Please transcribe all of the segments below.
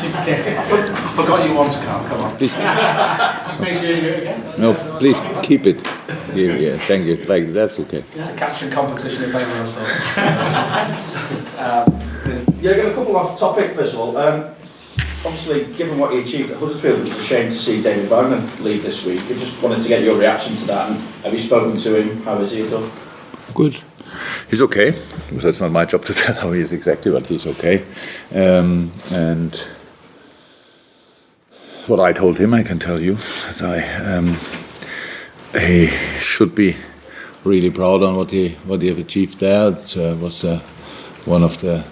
Just in case. I forgot you once, Carl. Come on. Please. Just make sure you do it again. No, please keep it. Yeah, thank you. Like that's okay. It's a caption competition if anyone else. Yeah, get a couple off topic first of all. Obviously, given what he achieved at Huddersfield, it was a shame to see David Bowman leave this week. I just wanted to get your reaction to that. And have you spoken to him? How is he at all? Good. He's okay. That's not my job to tell how he is exactly, but he's okay. And what I told him, I can tell you that he should be really proud on what he have achieved there. It was one of the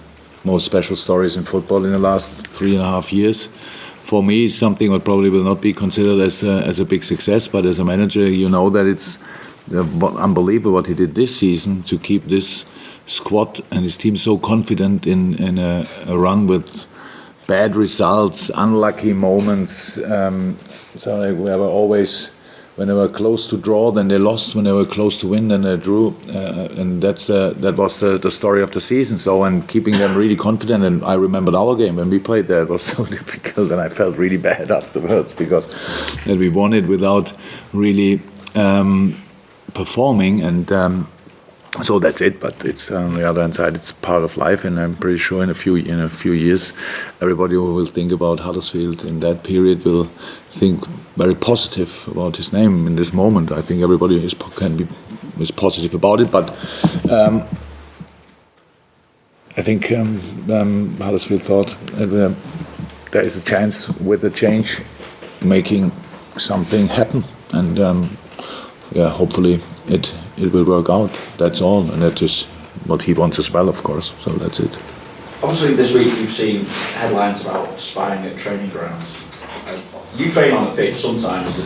most special stories in football in the last 3.5 years. For me, it's something that probably will not be considered as a big success, but as a manager, you know that it's unbelievable what he did this season to keep this squad and his team so confident in a run with bad results, unlucky moments. So we were always, when they were close to draw, then they lost. When they were close to win, then they drew. And that was the story of the season. So, and keeping them really confident. And I remembered our game when we played there. It was so difficult, and I felt really bad afterwards because that we won it without really performing. And so that's it. But it's on the other hand side, it's part of life. And I'm pretty sure in a few years, everybody who will think about Huddersfield in that period will think very positive about his name in this moment. I think everybody is positive about it, but I think Huddersfield thought that there is a chance with a change making something happen, and hopefully it will work out. That's all, and that is what he wants as well, of course. So that's it. Obviously, this week you've seen headlines about spying at training grounds. You train on a pitch sometimes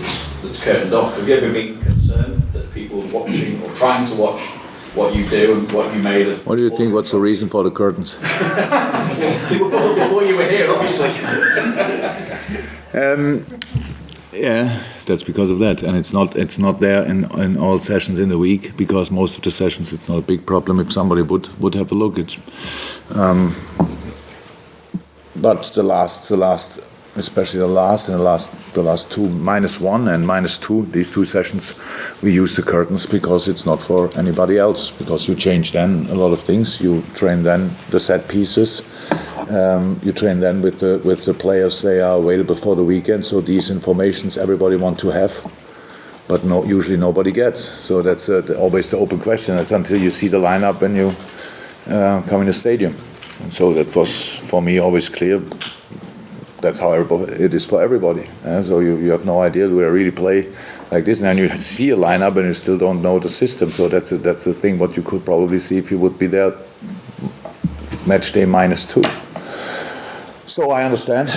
that's curtained off. Have you ever been concerned that people are watching or trying to watch what you do and what you made of? What do you think? What's the reason for the curtains? People put up before you were here, obviously. Yeah, that's because of that, and it's not there in all sessions in the week, because most of the sessions it's not a big problem if somebody would have a look. It's but the last, especially the last two, -1 and -2, these two sessions, we use the curtains because it's not for anybody else, because you change then a lot of things. You train then the set pieces. You train then with the players. They are available for the weekend, so these informations everybody want to have, but usually nobody gets. So that's always the open question. That's until you see the lineup when you come in the stadium. And so that was for me always clear. That's how it is for everybody. So you have no idea, do I really play like this? And then you see a lineup and you still don't know the system. So that's the thing what you could probably see if you would be there match day -2. So I understand.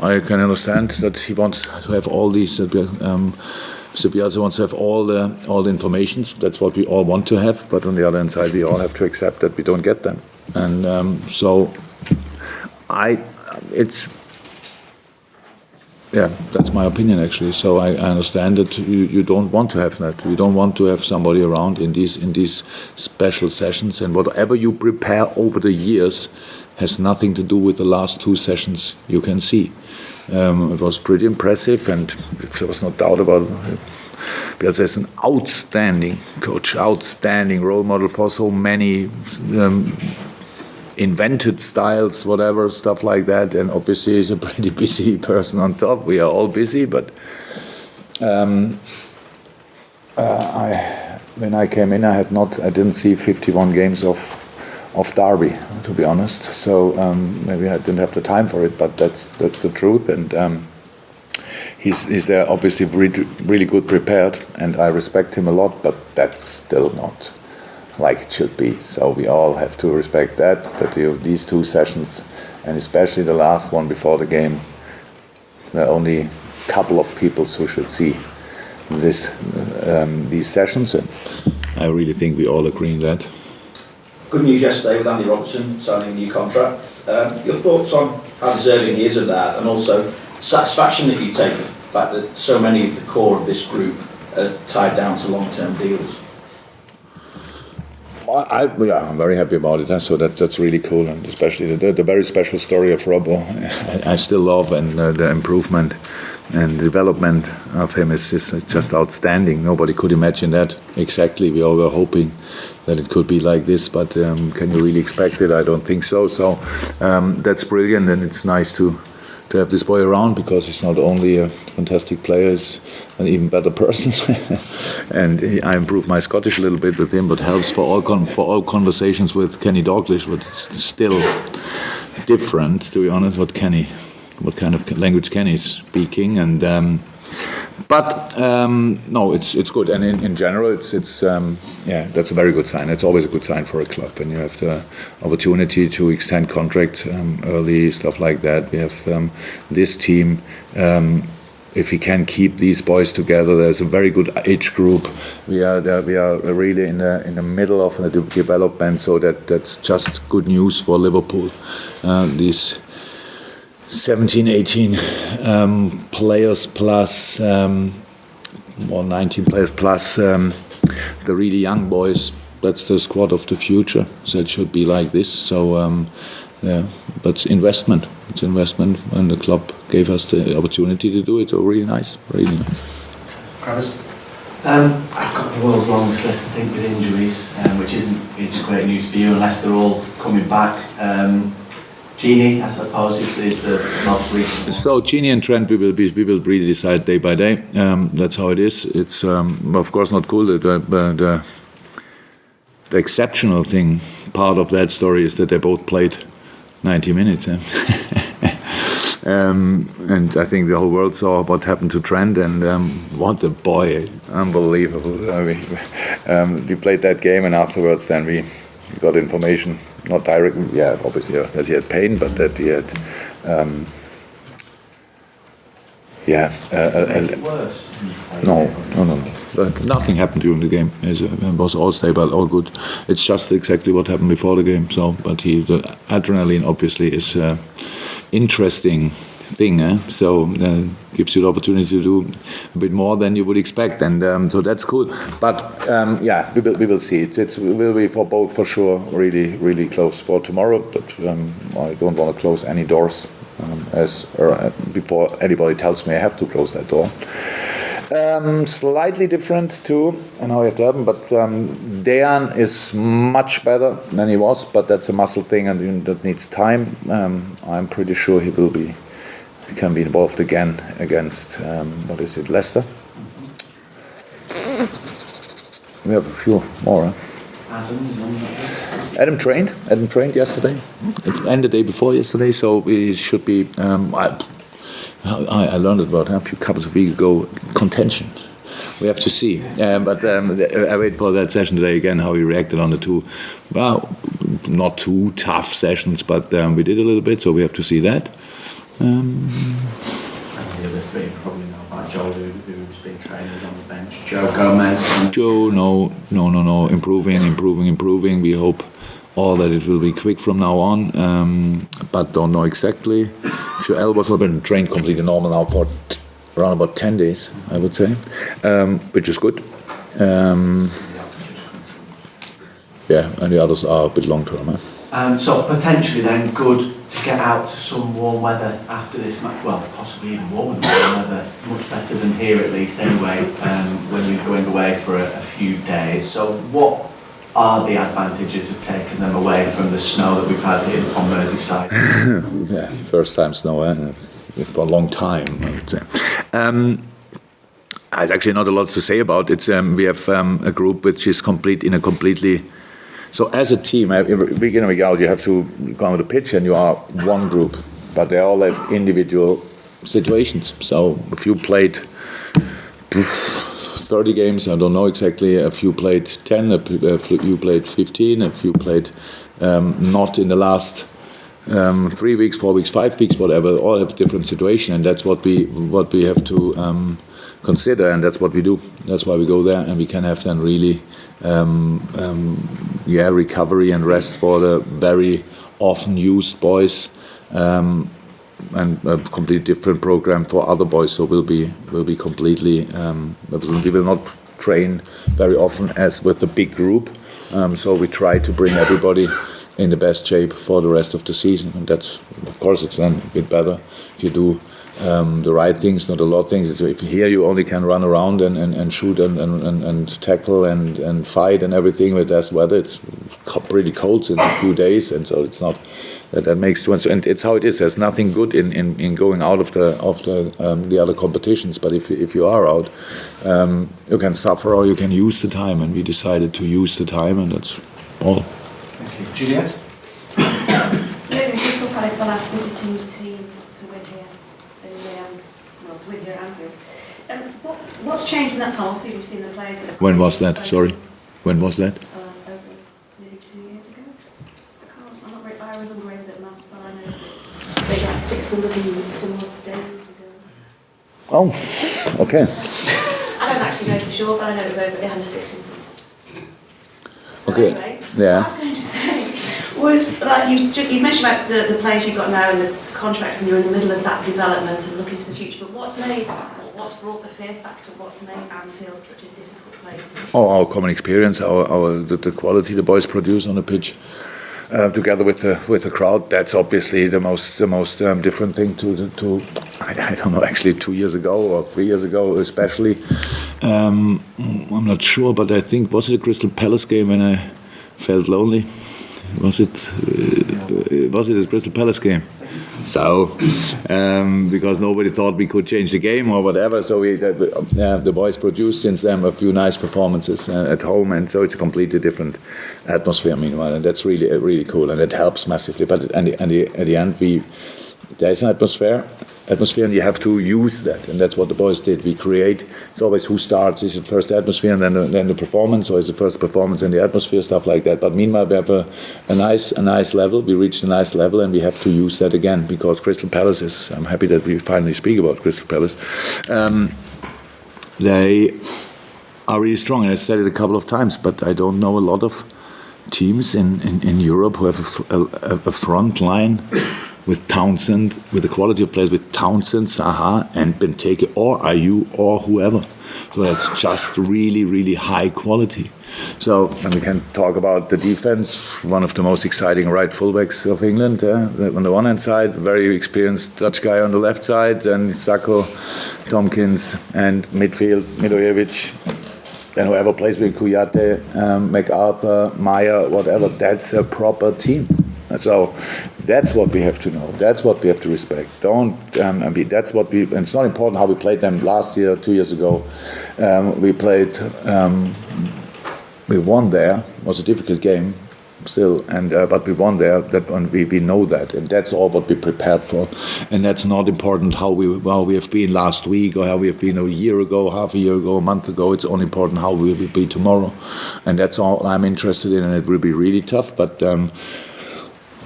I can understand that he wants to have all these. Mr. Bielsa wants to have all the information. That's what we all want to have. But on the other hand side, we all have to accept that we don't get them. And that's my opinion actually. So I understand that you don't want to have that. You don't want to have somebody around in these special sessions, and whatever you prepare over the years has nothing to do with the last two sessions you can see. It was pretty impressive, and there was no doubt about it. Bielsa is an outstanding coach, outstanding role model for so many invented styles, whatever, stuff like that. And obviously he's a pretty busy person on top. We are all busy, but when I came in, I didn't see 51 games of Derby, to be honest. So maybe I didn't have the time for it, but that's the truth. And he's there obviously really good prepared, and I respect him a lot, but that's still not like it should be. So we all have to respect that these two sessions, and especially the last one before the game, there are only a couple of people who should see these sessions, and I really think we all agree on that. Good news yesterday with Andy Robertson signing a new contract. Your thoughts on how deserving he is of that, and also satisfaction that you take the fact that so many of the core of this group are tied down to long-term deals? I'm very happy about it. So that's really cool, and especially the very special story of Robbo. I still love, and the improvement and development of him is just outstanding. Nobody could imagine that exactly. We all were hoping that it could be like this, but can you really expect it? I don't think so. So that's brilliant, and it's nice to have this boy around, because he's not only a fantastic player, he's an even better person. And I improved my Scottish a little bit with him, but helps for all conversations with Kenny Dalglish. But it's still different, to be honest, what kind of language Kenny's speaking. And no, it's good. And in general, it's that's a very good sign. It's always a good sign for a club, and you have the opportunity to extend contracts early, stuff like that. We have this team. If we can keep these boys together, there's a very good age group. We are really in the middle of a development, so that's just good news for Liverpool. These 17, 18 players plus, 19 players plus the really young boys. That's the squad of the future. So it should be like this. So but it's investment. It's investment, and the club gave us the opportunity to do it. So really nice, really nice. I've got the world's longest list, I think, with injuries, which isn't great news for you unless they're all coming back. Genie, I suppose, is the most recent one. So Genie and Trent, we will really decide day by day. That's how it is. It's of course not cool. The exceptional thing, part of that story, is that they both played 90 minutes. And I think the whole world saw what happened to Trent, and what a boy, unbelievable. We played that game, and afterwards then we got information, not directly, obviously that he had pain, but that he had, worse? No. Nothing happened during the game. It was all stable, all good. It's just exactly what happened before the game. So, but the adrenaline obviously is interesting thing. So gives you the opportunity to do a bit more than you would expect, and so that's cool. But we will see. It will be for both for sure. Really, really close for tomorrow. But I don't want to close any doors before anybody tells me I have to close that door. Slightly different too, and how you have to happen. But Dejan is much better than he was, but that's a muscle thing, and that needs time. I'm pretty sure he can be involved again against Leicester. We have a few more. Adam trained yesterday, and the day before yesterday, so we should be. I learned about a few couple of weeks ago. Contention. We have to see. But I wait for that session today again. How he reacted on the two, not too tough sessions, but we did a little bit. So we have to see that. And the other three probably know about Joe, who's been training on the bench. Joe Gomez. Joe, no. Improving. We hope all that it will be quick from now on, but don't know exactly. Joel was been trained completely normal now for around about 10 days, I would say, which is good. And the others are a bit long term. So potentially then good to get out to some warm weather after this match. Well, possibly even warmer than warm weather, much better than here at least anyway, when you're going away for a few days. So what are the advantages of taking them away from the snow that we've had here on Merseyside? First time snow for a long time, I would say. There's actually not a lot to say about it. We have a group which is completely. So as a team, week in and week out, you have to go on the pitch, and you are one group, but they all have individual situations. So if you played 30 games, I don't know exactly. A few played 10, a few played 15, a few played not in the last 3 weeks, 4 weeks, 5 weeks, whatever. All have a different situation, and that's what we have to consider, and that's what we do. That's why we go there, and we can have then really recovery and rest for the very often used boys. And a completely different program for other boys, so we'll be completely. We will not train very often as with the big group, So we try to bring everybody in the best shape for the rest of the season, and that's, of course, it's then a bit better if you do the right things, not a lot of things. If here you only can run around and shoot and tackle and fight and everything with that weather, it's pretty cold in a few days, and so it's not that makes sense. And it's how it is. There's nothing good in going out of the other competitions. But if you are out, you can suffer or you can use the time. And we decided to use the time, and that's all. Thank you. Juliet? Crystal Palace, the last visiting team to win here, to win here at Anfield. What's changed in that time? Obviously, we've seen the players that have. When was that? Sorry, when was that? Over nearly 2 years ago. I was ungraded at maths, but I know they got 600 and some odd days ago. Oh, okay. I don't actually know for sure, but I know it was over. It had a 6 in front. So Okay. Anyway, Yeah. what I was going to say was that you mentioned about the players you've got now and the contracts, and you're in the middle of that development and looking to the future. But what's brought the fear factor? What's made Anfield such a difficult place? Oh, our common experience, the quality the boys produce on the pitch, together with the crowd. That's obviously the most different thing to I don't know, actually 2 years ago or 3 years ago especially. I'm not sure, but I think, was it a Crystal Palace game when I felt lonely? Was it a Crystal Palace game? So, because nobody thought we could change the game or whatever, so the boys produced since then a few nice performances at home, and so it's a completely different atmosphere meanwhile, and that's really cool, and it helps massively. But at the end, there's an atmosphere, and you have to use that, and that's what the boys did. We create. It's always who starts. Is it first atmosphere and then the performance, or is it first performance and the atmosphere, stuff like that. But meanwhile, we have a nice level. We reached a nice level, and we have to use that again, because Crystal Palace is. I'm happy that we finally speak about Crystal Palace. They are really strong, and I said it a couple of times, but I don't know a lot of teams in Europe who have a front line with Townsend, with the quality of players, with Townsend, Zaha, and Benteke, or Ayew, or whoever. So that's just really high quality. So, and we can talk about the defense, one of the most exciting right fullbacks of England. On the one hand side, very experienced Dutch guy on the left side, then Sacco, Tompkins, and midfield, Milojevic, and whoever plays with Kouyaté, MacArthur, Meyer, whatever. That's a proper team. So that's what we have to know. That's what we have to respect. That's what we. And it's not important how we played them last year, 2 years ago. We played. We won there. It was a difficult game, still, but we won there. We know that, and that's all what we prepared for. And that's not important how we have been last week or how we have been a year ago, half a year ago, a month ago. It's only important how we will be tomorrow, and that's all I'm interested in. And it will be really tough, but.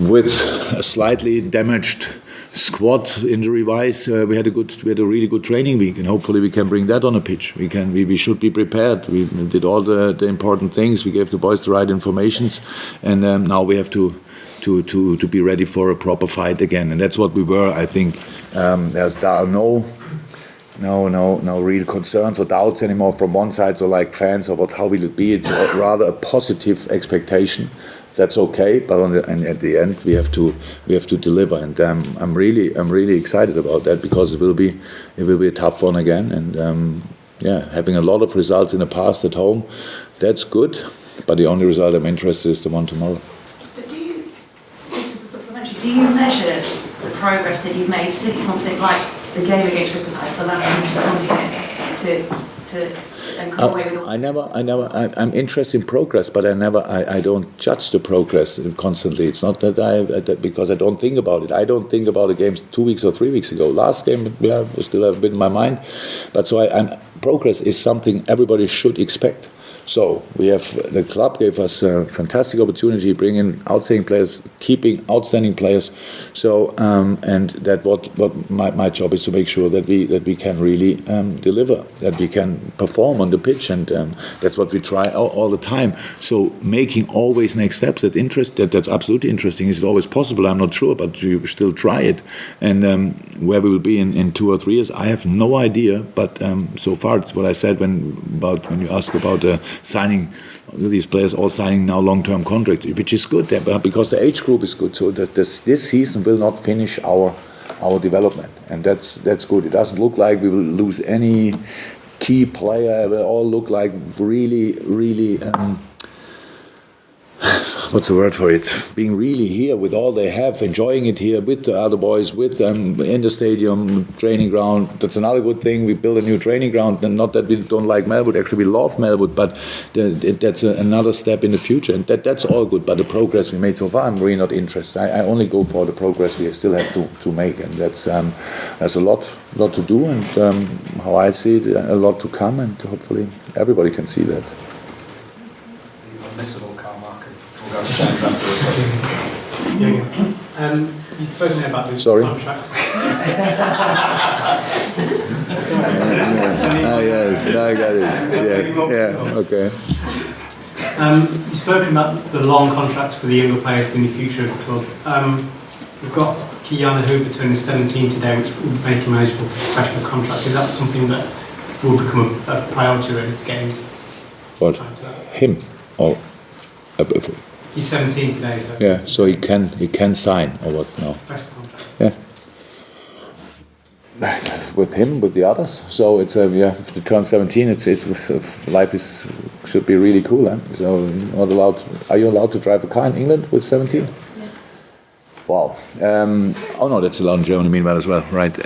With a slightly damaged squad injury-wise, we had a really good training week, and hopefully we can bring that on a pitch. We should be prepared. We did all the important things. We gave the boys the right informations, and now we have to be ready for a proper fight again. And that's what we were. I think there are no real concerns or doubts anymore from one side. So like fans or how will it be? It's rather a positive expectation. That's okay, but at the end we have to deliver, and I'm really excited about that, because it will be a tough one again, and having a lot of results in the past at home, that's good, but the only result I'm interested in is the one tomorrow. But just as a supplementary, do you measure the progress that you've made since something like the game against Crystal Palace, the last time to come here to and come away with all? I'm interested in progress, but I don't judge the progress constantly. It's not that because I don't think about it. I don't think about the games 2 weeks or 3 weeks ago. Last game, I still have a bit in my mind, but progress is something everybody should expect. So the club gave us a fantastic opportunity, bringing outstanding players, keeping outstanding players. So and that what my job is to make sure that we can really deliver, that we can perform on the pitch, and that's what we try all the time. So making always next steps. That's absolutely interesting. Is it always possible? I'm not sure, but you still try it. And where we will be in 2 or 3 years, I have no idea. But so far, it's what I said when you ask about signing these players all signing now long-term contracts, which is good because the age group is good. So that this season will not finish our development, and that's good. It doesn't look like we will lose any key player. It will all look like really what's the word for it? Being really here with all they have, enjoying it here with the other boys, with them in the stadium, training ground. That's another good thing. We build a new training ground, and not that we don't like Melwood. Actually, we love Melwood, but that's another step in the future, and that's all good. But the progress we made so far, I'm really not interested. I only go for the progress we still have to make, and that's there's a lot to do, and how I see it, a lot to come, and hopefully everybody can see that. Unmissable car market. You've spoken about the Sorry? contracts. Yes, I got it. Yeah, okay. You've spoken about the long contracts for the younger players in the future of the club. We've got Kiana Hoover turning 17 today, which will make him eligible for professional contract. Is that something that will become a priority really to get into? What? Him? Or he's 17 today, so yeah, so he can sign or what now? professional contract. Yeah. With him, with the others. So it's if you turn 17, it's life should be really cool. Huh? So not allowed. Are you allowed to drive a car in England with 17? Yes. Wow. Oh no, that's allowed in Germany meanwhile as well, right?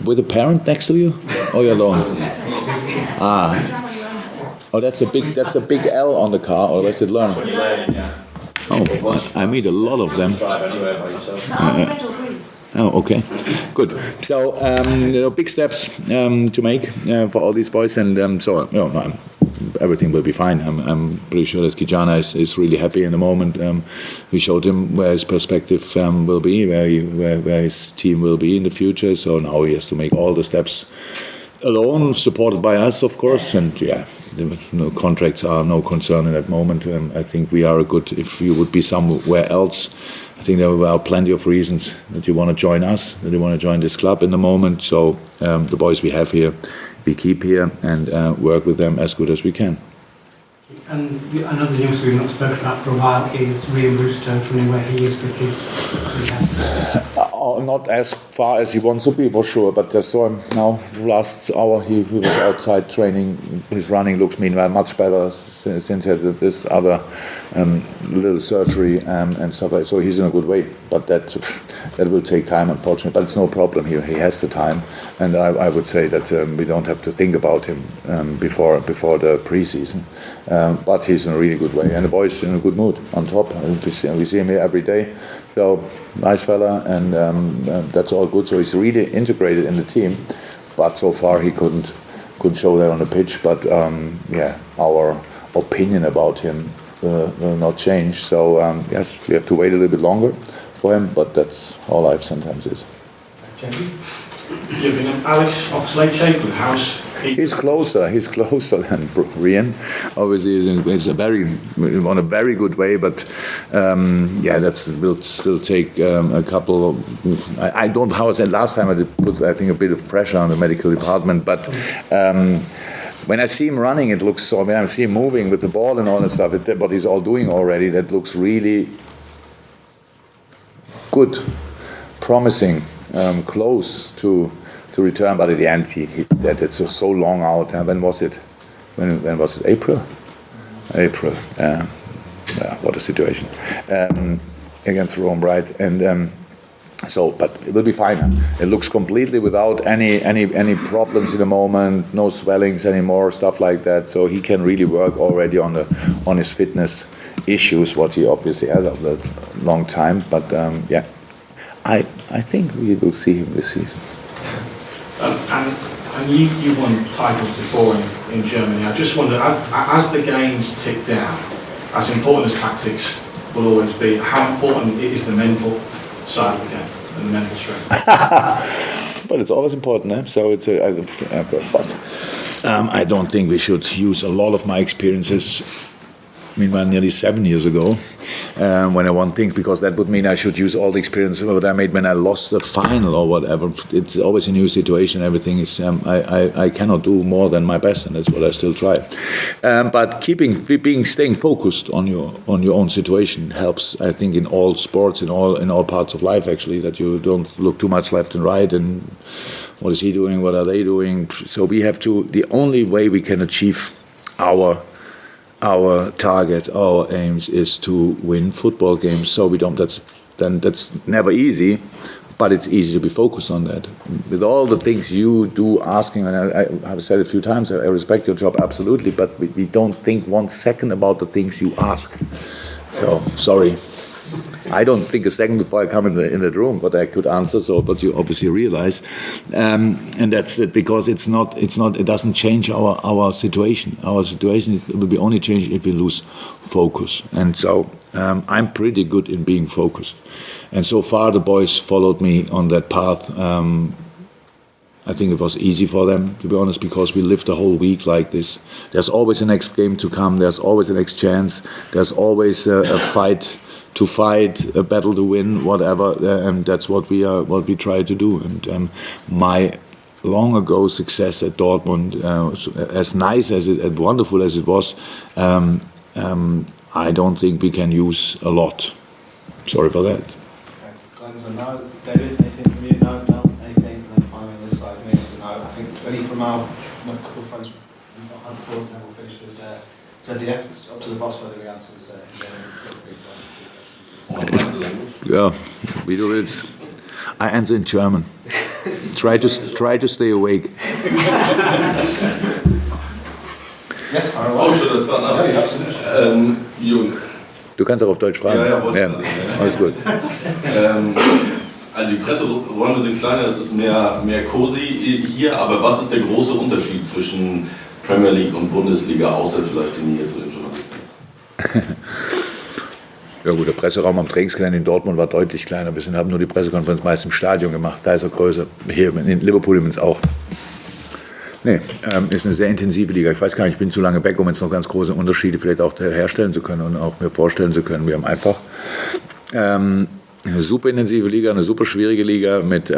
With a parent next to you, or you're alone? Oh, that's a big L on the car, or is it learning? Oh, I meet a lot of them. Oh, okay, good. So big steps to make for all these boys, and everything will be fine. I'm pretty sure that Kijana is really happy in the moment. We showed him where his perspective will be, where his team will be in the future. So now he has to make all the steps alone, supported by us, of course, and no contracts are no concern in that moment. I think we are if you would be somewhere else, I think there are plenty of reasons that you want to join us, that you want to join this club in the moment. So the boys we have here, we keep here and work with them as good as we can. And another youngster we've not spoken about for a while is Rian Rooster, running where he is with his not as far as he wants to be, for sure, but I saw him now last hour. He was outside training. His running looks meanwhile much better since he had this other little surgery and stuff like that. So he's in a good way, but that will take time, unfortunately. But it's no problem here. He has the time, and I would say that we don't have to think about him before the preseason. But he's in a really good way, and the boys in a good mood on top. We see him here every day. So nice fella, and that's all good. So he's really integrated in the team, but so far he couldn't show that on the pitch. But our opinion about him will not change. So yes, we have to wait a little bit longer for him, but that's all life sometimes is. You've been Alex Oxlade-Chamberlain with House. He's closer than Rian. Obviously, he's on a very good way, but that will still take a couple of. I don't know how I said last time. I did put, I think, a bit of pressure on the medical department, but. When I see him running, it looks so. When I see him moving with the ball and all that stuff, what he's all doing already, that looks really good, promising, close to return. But at the end, it's so long out. When was it? When was it? April. What a situation against Rome, right? And. But it will be fine. It looks completely without any problems in the moment, no swellings anymore, stuff like that. So he can really work already on his fitness issues, what he obviously has over a long time. But I think we will see him this season. And you won titles before in Germany. I just wonder, as the games tick down, as important as tactics will always be, how important is the mental side of the game and the mental strength? Well, it's always important, eh? So it's I don't think we should use a lot of my experiences. Meanwhile, nearly 7 years ago, when I won things, because that would mean I should use all the experience that I made when I lost the final or whatever. It's always a new situation. Everything is I cannot do more than my best, and that's what I still try. But staying focused on your own situation helps, I think, in all sports, in all parts of life, actually, that you don't look too much left and right and what is he doing, what are they doing. So we have to, the only way we can achieve our target, our aims, is to win football games. So we don't, that's never easy, but it's easy to be focused on that. With all the things you do asking, and I have said a few times, I respect your job absolutely, but we don't think 1 second about the things you ask. So, sorry. I don't think a second before I come in the room what I could answer. So, but you obviously realize, and that's it, because it doesn't change our situation. Our situation will be only changed if we lose focus. And so I'm pretty good in being focused. And so far the boys followed me on that path. I think it was easy for them, to be honest, because we lived the whole week like this. There's always a next game to come. There's always a next chance. There's always a fight to fight, a battle to win, whatever, and that's what we try to do. And my long ago success at Dortmund, as nice as it, and wonderful as it was, I don't think we can use a lot. Sorry for that. Okay, Glenn, so now, David, anything from you? No, anything? And then finally on this side, me, so no, I think any from my couple of friends we've not had before, and then we'll finish with ZDF. It's up to the boss whether he answers, and then feel free to ask. Yeah, we do it. I answer in German. Try to stay awake. Yes, oh, should I start now? Yeah, absolutely. Jürgen. Du kannst auch auf Deutsch fragen. Ja, wollte ich. Alles gut. Also die Presseräume sind kleiner, es ist mehr cozy hier, aber was ist der große Unterschied zwischen Premier League und Bundesliga, außer vielleicht die Nähe zu den Journalisten? Ja gut, der Presseraum am Trainingsgelände in Dortmund war deutlich kleiner. Wir haben nur die Pressekonferenz meist im Stadion gemacht. Da ist er größer. Hier in Liverpool übrigens auch. Nee, ist eine sehr intensive Liga. Ich weiß gar nicht, ich bin zu lange weg, um jetzt noch ganz große Unterschiede vielleicht auch herstellen zu können und auch mir vorstellen zu können. Wir haben einfach eine super intensive Liga, eine super schwierige Liga mit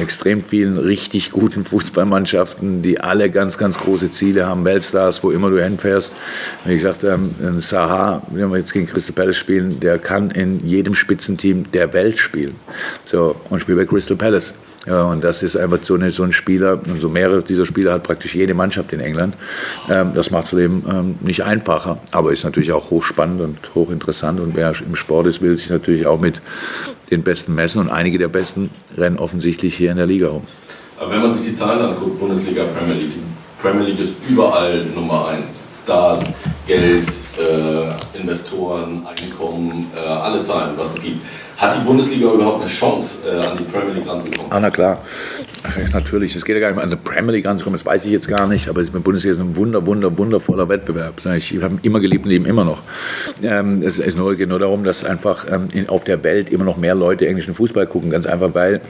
extrem vielen richtig guten Fußballmannschaften, die alle ganz, ganz große Ziele haben, Weltstars, wo immer du hinfährst. Wie gesagt, Saha, wenn wir jetzt gegen Crystal Palace spielen, der kann in jedem Spitzenteam der Welt spielen. So, und spielt bei Crystal Palace. Ja, und das ist einfach so ein Spieler, und so mehrere dieser Spieler hat praktisch jede Mannschaft in England. Das macht es eben nicht einfacher, aber ist natürlich auch hochspannend und hochinteressant. Und wer im Sport ist, will sich natürlich auch mit den Besten messen. Und einige der Besten rennen offensichtlich hier in der Liga rum. Aber wenn man sich die Zahlen anguckt, Bundesliga, Premier League. Premier League ist überall Nummer 1. Stars, Geld, Investoren, Einkommen, alle Zahlen, was es gibt. Hat die Bundesliga überhaupt eine Chance, an die Premier League ranzukommen? Ah, na klar. Natürlich. Es geht ja gar nicht mehr an die Premier League ranzukommen, das weiß ich jetzt gar nicht. Aber die Bundesliga ist ein wundervoller Wettbewerb. Ich habe ihn immer geliebt und liebe immer noch. Es geht nur darum, dass einfach auf der Welt immer noch mehr Leute englischen Fußball gucken. Ganz einfach, weil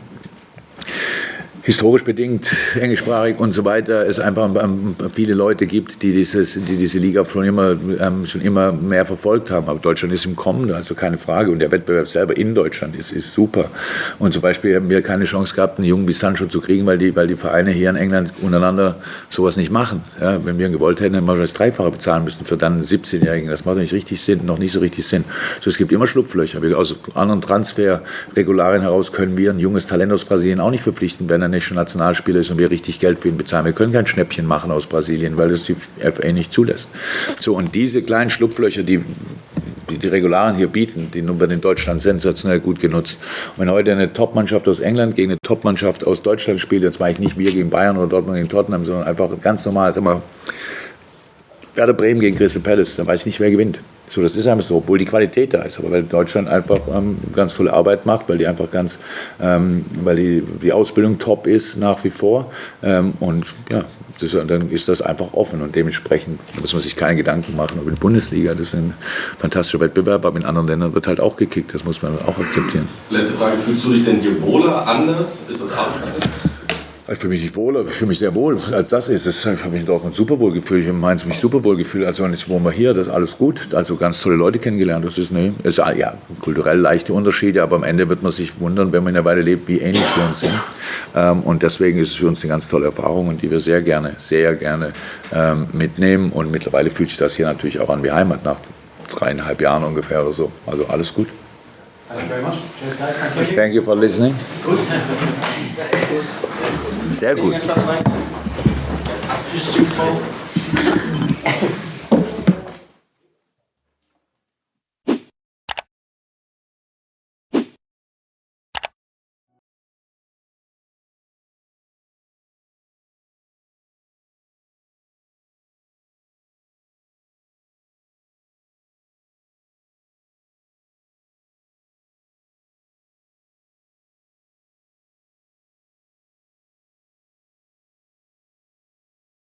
historisch bedingt, englischsprachig und so weiter, es einfach viele Leute gibt, die diese Liga schon immer mehr verfolgt haben. Aber Deutschland ist im Kommen, also keine Frage. Und der Wettbewerb selber in Deutschland ist super. Und zum Beispiel haben wir keine Chance gehabt, einen Jungen wie Sancho zu kriegen, weil die Vereine hier in England untereinander sowas nicht machen. Ja, wenn wir ihn gewollt hätten, hätten wir das Dreifache bezahlen müssen für dann einen 17-Jährigen. Das macht noch nicht so richtig Sinn. So, es gibt immer Schlupflöcher. Aus anderen Transferregularien heraus können wir ein junges Talent aus Brasilien auch nicht verpflichten, wenn er nicht schon Nationalspieler ist und wir richtig Geld für ihn bezahlen. Wir können kein Schnäppchen machen aus Brasilien, weil das die FA nicht zulässt. So, und diese kleinen Schlupflöcher, die Regularien hier bieten, die nun bei den Deutschland sensationell gut genutzt. Und wenn heute eine Topmannschaft aus England gegen eine Topmannschaft aus Deutschland spielt, jetzt meine ich nicht wir gegen Bayern oder Dortmund gegen Tottenham, sondern einfach ganz normal, sagen wir, Werder Bremen gegen Crystal Palace, dann weiß ich nicht, wer gewinnt. So, das ist einfach so, obwohl die Qualität da ist, aber weil Deutschland einfach ganz tolle Arbeit macht, weil die einfach weil die Ausbildung top ist nach wie vor und ja, dann ist das einfach offen und dementsprechend muss man sich keine Gedanken machen über die Bundesliga. Das ist ein fantastischer Wettbewerb, aber in anderen Ländern wird halt auch gekickt, das muss man auch akzeptieren. Letzte Frage, fühlst du dich denn hier wohler, anders? Ist das abenteuerlich? Ich fühle mich nicht wohl, aber ich fühle mich sehr wohl. Also das ist es. Ich habe mich in Dortmund super wohl gefühlt. Ich habe in Mainz mich super wohl gefühlt. Also jetzt wohnen wir hier, das ist alles gut. Also ganz tolle Leute kennengelernt. Das ist ja kulturell leichte Unterschiede, aber am Ende wird man sich wundern, wenn man in der Weile lebt, wie ähnlich wir uns sind. Und deswegen ist es für uns eine ganz tolle Erfahrung und die wir sehr gerne mitnehmen. Und mittlerweile fühlt sich das hier natürlich auch an wie Heimat nach 3,5 Jahren ungefähr oder so. Also alles gut. Thank you very much. Cheers, guys. Thank you. Thank you for listening. Sehr gut. Just super.